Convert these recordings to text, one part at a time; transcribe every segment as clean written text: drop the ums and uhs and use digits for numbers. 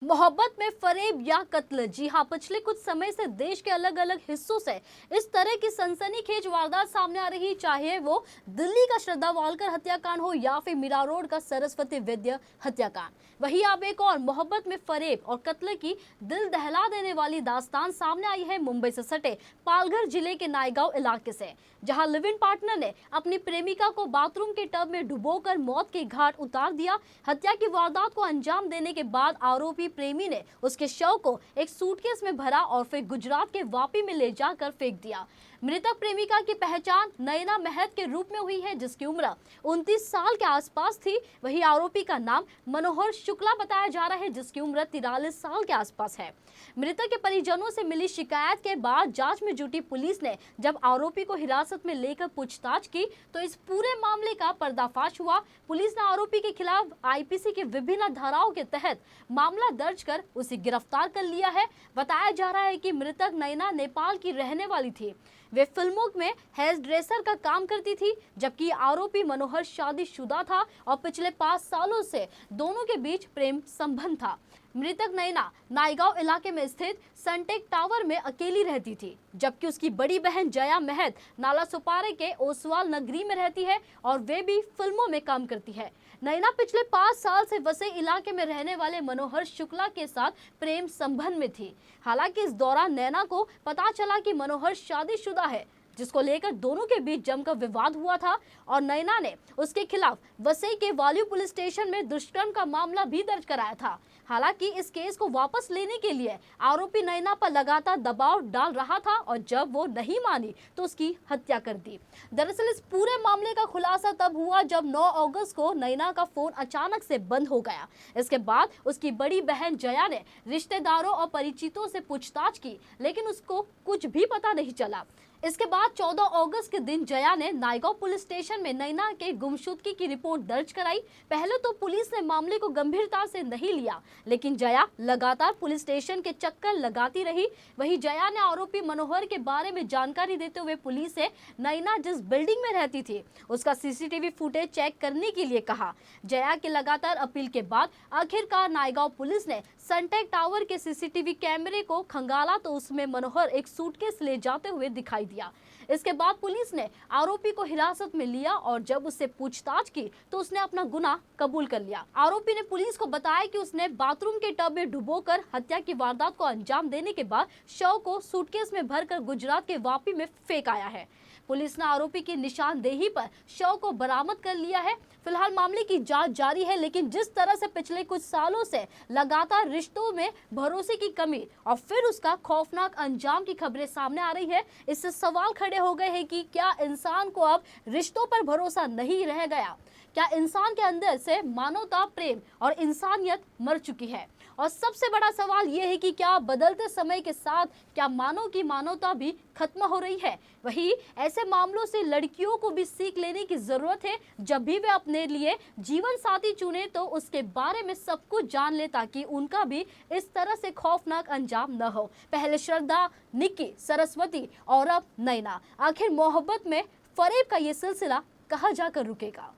मोहब्बत में फरेब या कत्ल। जी हाँ, पिछले कुछ समय से देश के अलग अलग हिस्सों से इस तरह की सनसनीखेज वारदात सामने आ रही, चाहे वो दिल्ली का श्रद्धा वालकर हत्याकांड हो या फिर मीरा रोड का सरस्वती विद्या हत्याकांड। वही अब एक और मोहब्बत में फरेब और कत्ल की दिल दहला देने वाली दास्तान सामने आई है मुंबई से सटे पालघर जिले के नायगांव इलाके से, जहां लिव इन पार्टनर ने अपनी प्रेमिका को बाथरूम के टब में डुबोकर मौत के घाट उतार दिया। हत्या की वारदात को अंजाम देने के बाद आरोपी प्रेमी ने उसके शव को एक सूटकेस में भरा और फिर गुजरात के वापी में ले जाकर फेंक दिया। मृतक प्रेमिका की पहचान नैना महत के रूप में हुई है, जिसकी उम्र 29 साल के आसपास थी। वही आरोपी का नाम मनोहर शुक्ला बताया जा रहा है, जिसकी उम्र 43 साल के आसपास है। मृतक के परिजनों से मिली शिकायत के बाद जांच में जुटी पुलिस ने जब आरोपी को हिरासत में लेकर पूछताछ की तो इस पूरे मामले का पर्दाफाश हुआ। पुलिस ने आरोपी के खिलाफ आईपीसी की विभिन्न धाराओं के तहत मामला दर्ज कर उसे गिरफ्तार कर लिया है। बताया जा रहा है कि मृतक नैना नेपाल की रहने वाली थी। वे फिल्मों में हेयर ड्रेसर का काम करती थी, जबकि आरोपी मनोहर शादीशुदा था और पिछले 5 सालों से दोनों के बीच प्रेम संबंध था। मृतक नैना नायगांव इलाके में स्थित सनटेक टावर में अकेली रहती थी, जबकि उसकी बड़ी बहन जया महत नाला सुपारे के ओसवाल नगरी में रहती है और वे भी फिल्मों में काम करती है। नैना पिछले 5 साल से वसे इलाके में रहने वाले मनोहर शुक्ला के साथ प्रेम संबंध में थी। हालांकि इस दौरान नैना को पता चला कि मनोहर शादीशुदा है, जिसको लेकर दोनों के बीच जमकर विवाद हुआ था और नैना ने उसके खिलाफ वसई के वाल्यू पुलिस स्टेशन में दुष्कर्म का मामला भी दर्ज कराया था। हालांकि इस केस को वापस लेने के लिए आरोपी नैना पर लगातार दबाव डाल रहा था और जब वो नहीं मानी तो उसकी हत्या कर दी। दरअसल इस पूरे मामले का खुलासा तब हुआ जब 9 अगस्त को नैना का फोन अचानक से बंद हो गया। इसके बाद उसकी बड़ी बहन जया ने रिश्तेदारों और परिचितों से पूछताछ की, लेकिन उसको कुछ भी पता नहीं चला। इसके बाद 14 अगस्त के दिन जया ने नायगांव पुलिस स्टेशन में नैना के गुमशुदगी की रिपोर्ट दर्ज कराई। पहले तो पुलिस ने मामले को गंभीरता से नहीं लिया, लेकिन जया लगातार पुलिस स्टेशन के चक्कर लगाती रही। वहीं जया ने आरोपी मनोहर के बारे में जानकारी देते हुए पुलिस से नैना जिस बिल्डिंग में रहती थी उसका सीसीटीवी फुटेज चेक करने के लिए कहा। जया के लगातार अपील के बाद आखिरकार नायगांव पुलिस ने सनटेक टावर के सीसीटीवी कैमरे को खंगाला तो उसमें मनोहर एक सूटकेस ले जाते हुए दिखाई दिया। इसके बाद पुलिस ने आरोपी को हिरासत में लिया और जब उससे पूछताछ की तो उसने अपना गुनाह कबूल कर लिया। आरोपी ने पुलिस को बताया कि उसने बाथरूम के टब में डुबोकर हत्या की वारदात को अंजाम देने के बाद शव को सूटकेस में भरकर गुजरात के वापी में फेंक आया है। पुलिस ने आरोपी की निशानदेही पर शव को बरामद कर लिया है। फिलहाल मामले की जांच जारी है, लेकिन जिस तरह से पिछले कुछ सालों से लगातार रिश्तों में भरोसे की कमी और फिर उसका खौफनाक अंजाम की खबरें सामने आ रही है, इससे सवाल खड़े हो गए हैं कि क्या इंसान को अब रिश्तों पर भरोसा नहीं रह गया? क्या इंसान के अंदर से मानवता, प्रेम और इंसानियत मर चुकी है? और सबसे बड़ा सवाल यह है कि क्या बदलते समय के साथ क्या मानव की मानवता भी खत्म हो रही है? वहीं ऐसे मामलों से लड़कियों को भी सीख लेने की जरूरत है। जब भी वे अपने लिए जीवन साथी चुने तो उसके बारे में सब कुछ जान ले, ताकि उनका भी इस तरह से खौफनाक अंजाम न हो। पहले श्रद्धा, निक्की, सरस्वती और अब नैना। आखिर मोहब्बत में फरेब का ये सिलसिला कहाँ जाकर रुकेगा?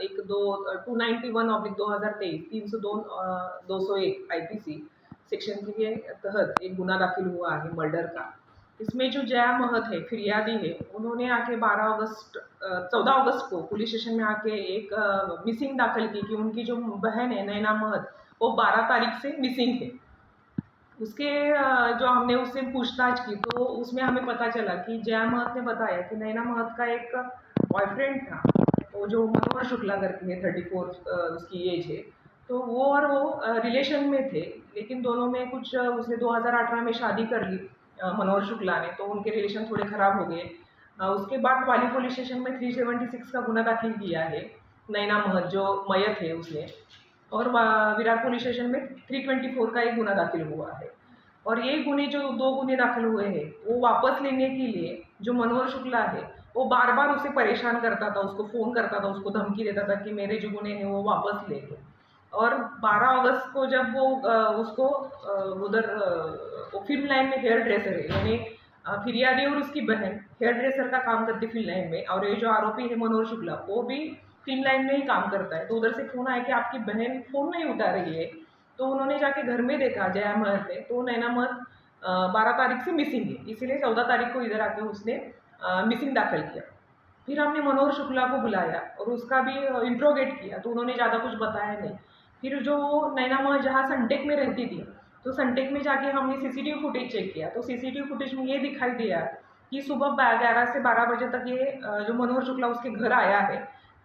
एक दो 291/2023 302 201 आईपीसी सेक्शन के तहत एक गुना दाखिल हुआ है मर्डर का। इसमें जो जया महत है, फिरियादी है, उन्होंने आके 14 अगस्त को पुलिस स्टेशन में आके एक मिसिंग दाखिल की कि उनकी जो बहन है नैना महत वो 12 तारीख से मिसिंग है। उसके जो हमने उससे पूछताछ की तो उसमें हमें पता चला कि जया महत ने बताया कि नैना महत का एक बॉयफ्रेंड था, वो जो मनोहर शुक्ला करके है, 34 उसकी एज है। तो वो और वो रिलेशन में थे, लेकिन दोनों में कुछ उसने 2018 में शादी कर ली मनोहर शुक्ला ने, तो उनके रिलेशन थोड़े खराब हो गए। उसके बाद वाली पुलिस स्टेशन में 376 का गुना दाखिल किया है नैना महत जो मयत है उसने, और विरार पुलिस स्टेशन में 324 का एक गुना दाखिल हुआ है। और ये गुने जो 2 गुने दाखिल हुए हैं वो वापस लेने के लिए जो मनोहर शुक्ला है वो बार बार उसे परेशान करता था, उसको फ़ोन करता था, उसको धमकी देता था कि मेरे जो गुने हैं वो वापस ले लो। और 12 अगस्त को जब वो उसको उधर वो फिल्म लाइन में हेयर ड्रेसर है, यानी फिरियादी और उसकी बहन हेयर ड्रेसर का काम करती फिल्म लाइन में, और ये जो आरोपी है मनोहर शुक्ला वो भी फिल्म लाइन में ही काम करता है। तो उधर से फ़ोन आया कि आपकी बहन फ़ोन नहीं उठा रही है, तो उन्होंने जाके घर में देखा जया महत ने, तो नैना महत 12 तारीख से मिसिंग है, इसीलिए 14 तारीख को इधर आके उसने मिसिंग दाखिल किया। फिर हमने मनोहर शुक्ला को बुलाया और उसका भी इंट्रोगेट किया, तो उन्होंने ज़्यादा कुछ बताया नहीं। फिर जो नैना महत जहाँ सनटेक में रहती थी, तो सनटेक में जाके हमने सीसीटीवी फुटेज चेक किया, तो सीसीटीवी फुटेज में ये दिखाई दिया कि सुबह 11 से 12 बजे तक ये जो मनोहर शुक्ला उसके घर आया है,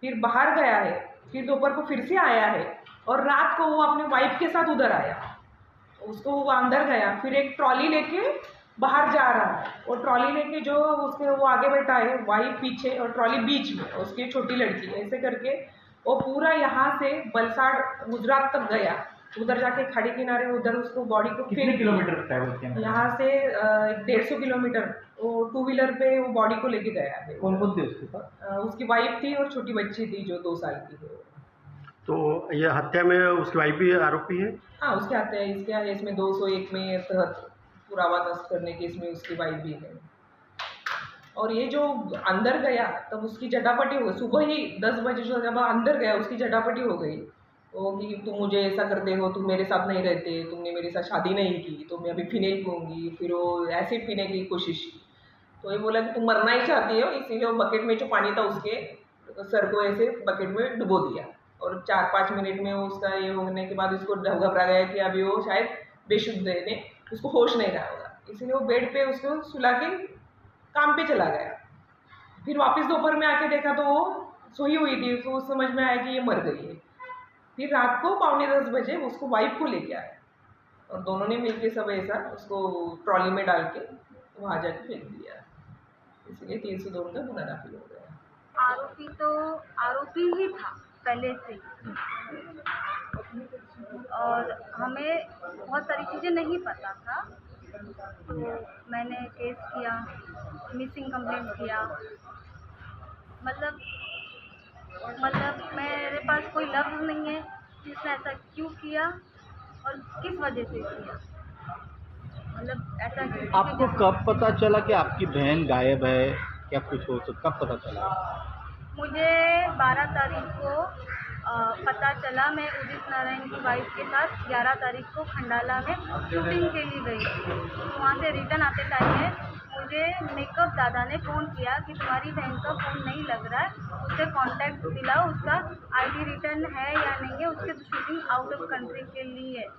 फिर बाहर गया है, फिर दोपहर को फिर से आया है, और रात को वो अपने वाइफ के साथ उधर आया। उसको वो अंदर गया, फिर एक ट्रॉली लेके बाहर जा रहा है, और ट्रॉली लेके जो उसके वो आगे बैठा है, वाइफ पीछे और ट्रॉली बीच में, उसकी छोटी लड़की, ऐसे करके वो पूरा यहाँ से बलसाड़ गुजरात तक गया। उधर जाके खाड़ी किनारे उधर उसको बॉडी को कितने किलोमीटर ट्रैवल किया यहाँ से 150 किलोमीटर वो 2 व्हीलर पे वो बॉडी को लेके गया है। कौन कौन थे उसके पास? उसकी वाइफ थी और छोटी बच्ची थी जो 2 साल की थी। तो ये हत्या में उसकी वाइफ भी आरोपी है? हाँ, उसके हत्या है, इसके है इसमें 201 में तहत पुरावा नष्ट करने के इसमें उसकी वाइफ भी है। और ये जो अंदर गया तब उसकी झटापटी हो गई, सुबह ही 10 बजे जो जब अंदर गया उसकी झटापटी हो गई, वो कि तुम मुझे ऐसा करते हो, तुम मेरे साथ नहीं रहते, तुमने मेरे साथ शादी नहीं की, तो मैं अभी फिनेल पीऊँगी। फिर वो एसिड पीने की कोशिश की, तो ये बोला कि तुम मरना ही चाहती हो, इसीलिए वो बकेट में जो पानी था उसके सर को ऐसे बकेट में डुबो दिया, और 4-5 मिनट में उसका ये होने के बाद उसको घबरा गया कि अभी वो शायद बेशुद्ध है, उसको होश नहीं रहा होगा, इसलिए वो बेड पे उसको सुला के काम पे चला गया। फिर वापस दोपहर में आके देखा तो वो सोई हुई थी, तो उस समझ में आया कि ये मर गई है। फिर रात को 9:45 बजे उसको वाइफ को लेके आया, और दोनों ने मिलके सब ऐसा उसको ट्रॉली में डाल के वहाँ जाके फेंक दिया, इसलिए 302 का गुना दाखिल हो गया। आरोपी तो आरोपी ही था पहले से ही, और हमें बहुत सारी चीज़ें नहीं पता था, तो मैंने केस किया, मिसिंग कंप्लेंट किया। मतलब मेरे पास कोई लफ्ज़ नहीं है कि इसने ऐसा क्यों किया और किस वजह से किया। मतलब ऐसा आपको कब पता चला कि आपकी बहन गायब है या कुछ हो, तो कब पता चला? मुझे 12 तारीख को पता चला। मैं उदित नारायण की वाइफ के साथ 11 तारीख को खंडाला में शूटिंग के लिए गई थी। तो वहाँ से रिटर्न आते टाइम में मुझे मेकअप दादा ने फ़ोन किया कि तुम्हारी बहन का फ़ोन नहीं लग रहा है, उससे कांटेक्ट दिलाओ, उसका आईडी रिटर्न है या नहीं है, उसके शूटिंग आउट ऑफ कंट्री के लिए।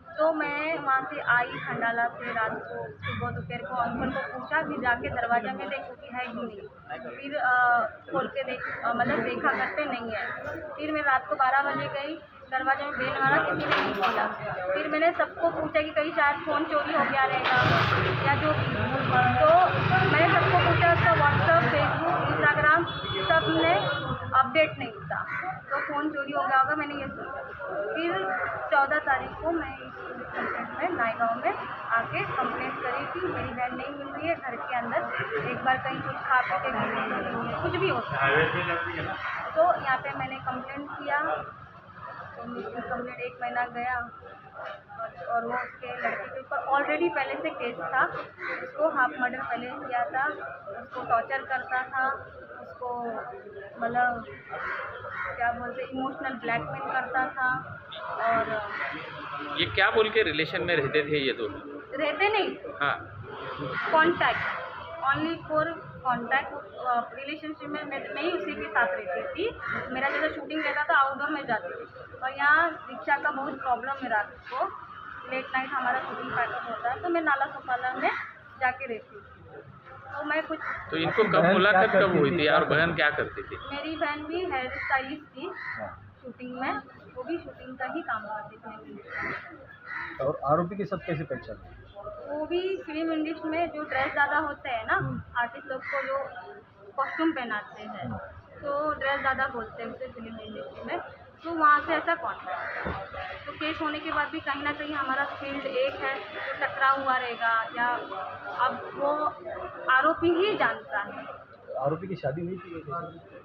तो मैं वहाँ से आई खंडाला से रात को, सुबह दोपहर को अंकल को पूछा, फिर जाके दरवाज़ा में देखो कि है कि नहीं, फिर खोल के देखा करते नहीं है। फिर मैं रात को 12 बजे गई, दरवाजे में बेल मारा, किसी ने नहीं खोला। फिर मैंने सबको पूछा कि कहीं शायद फ़ोन चोरी हो गया रहेगा या जो भी, तो मैंने सबको पूछा, उसका व्हाट्सअप, फेसबुक, इंस्टाग्राम सब ने अपडेट नहीं था, तो फ़ोन चोरी हो गया होगा, मैंने ये सोचा। फिर 14 तारीख को मैं कंप्लेंट में नायगांव में आके कंप्लेंट करी कि मेरी बहन नहीं मिल रही है घर के अंदर, एक बार कहीं कुछ खा पी के गिर गई, कुछ भी होता है। तो यहाँ पे मैंने कंप्लेंट किया, तो मेरी कंप्लेंट 1 महीना गया, और वो उसके लड़के के ऊपर ऑलरेडी पहले से केस था। उसको हाफ मर्डर पहले किया था, उसको टॉर्चर करता था, उसको मतलब क्या बोलते इमोशनल ब्लैकमेल करता था। और ये क्या बोल के रिलेशन में रहते थे ये दोनों? रहते नहीं, हाँ, contact, only for contact. Relationship में मैं ही उसी के साथ रहती थी। मेरा जैसा शूटिंग रहता था आउटडोर में जाती थी, और यहाँ रिक्शा का बहुत प्रॉब्लम है, रात को लेट नाइट हमारा शूटिंग पैटर्न होता है, तो मैं नाला सोपाला में जाके रहती थी। तो मैं कुछ तो इनको कब मुलाकात कब हुई थी और बहन क्या करती थी? मेरी बहन भी हेयर स्टाइलिस्ट थी शूटिंग में, वो भी शूटिंग का ही काम करती थी। और आरोपी के साथ कैसे पहचान? वो भी फिल्म इंडस्ट्री में जो ड्रेस ज़्यादा होते हैं ना, आर्टिस्ट लोग को जो कॉस्ट्यूम पहनाते हैं, तो ड्रेस ज़्यादा बोलते हैं उसे फिल्म इंडस्ट्री में, तो वहाँ से ऐसा कॉन्टैक्ट। तो केस होने के बाद भी कहीं ना कहीं हमारा फील्ड एक है, तो टकराव हुआ रहेगा, या अब वो आरोपी ही जानता है। आरोपी की शादी हुई थी?